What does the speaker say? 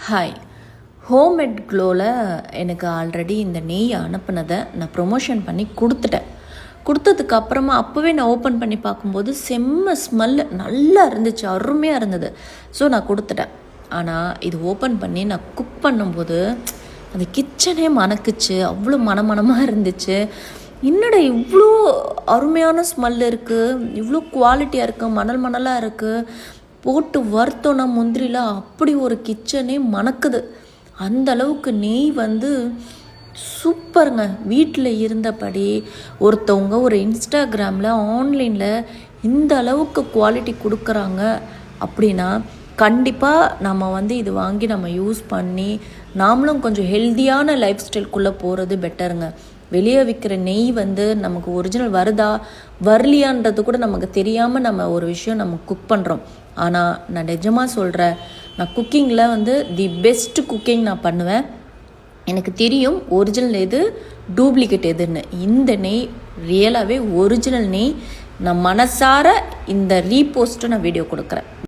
Hi. Homemade க்ளோவில் எனக்கு already இந்த நெய் அனுப்புனதை நான் ப்ரொமோஷன் பண்ணி கொடுத்துட்டேன். கொடுத்ததுக்கப்புறமா அப்போவே நான் ஓப்பன் பண்ணி பார்க்கும்போது செம்ம ஸ்மெல்லு நல்லா இருந்துச்சு, அருமையாக இருந்தது. ஸோ நான் கொடுத்துட்டேன். ஆனால் இது ஓப்பன் பண்ணி நான் குக் பண்ணும்போது அந்த கிச்சனே மணக்குச்சு, அவ்வளோ மணமணமாக இருந்துச்சு. என்னடா இவ்வளோ அருமையான ஸ்மெல் இருக்குது, இவ்வளோ குவாலிட்டியாக இருக்குது, மணலாக இருக்குது, போட்டு வறுத்தோன்னா முந்திரிலாம் அப்படி ஒரு கிச்சனே மணக்குது. அந்த அளவுக்கு நெய் சூப்பருங்க. வீட்டில் இருந்தபடி ஒருத்தவங்க ஒரு இன்ஸ்டாகிராமில் ஆன்லைனில் இந்த அளவுக்கு குவாலிட்டி கொடுக்குறாங்க அப்படின்னா கண்டிப்பாக நம்ம இது வாங்கி நம்ம யூஸ் பண்ணி நாமளும் கொஞ்சம் ஹெல்த்தியான லைஃப் ஸ்டைல்குள்ளே போகிறது பெட்டருங்க. வெளியே விற்கிற நெய் நமக்கு ஒரிஜினல் வருதா வரலையான்றது கூட நமக்கு தெரியாமல் நம்ம ஒரு விஷயம் நம்ம குக் பண்ணுறோம். ஆனால் நான் நிஜமாக சொல்கிறேன், நான் குக்கிங்கில் தி பெஸ்ட் குக்கிங் நான் பண்ணுவேன். எனக்கு தெரியும் ஒரிஜினல் எது டூப்ளிகேட் எதுன்னு. இந்த நெய் ரியலாகவே ஒரிஜினல் நெய். நான் மனசார இந்த ரீபோஸ்ட்டு நான் வீடியோ கொடுக்குறேன்.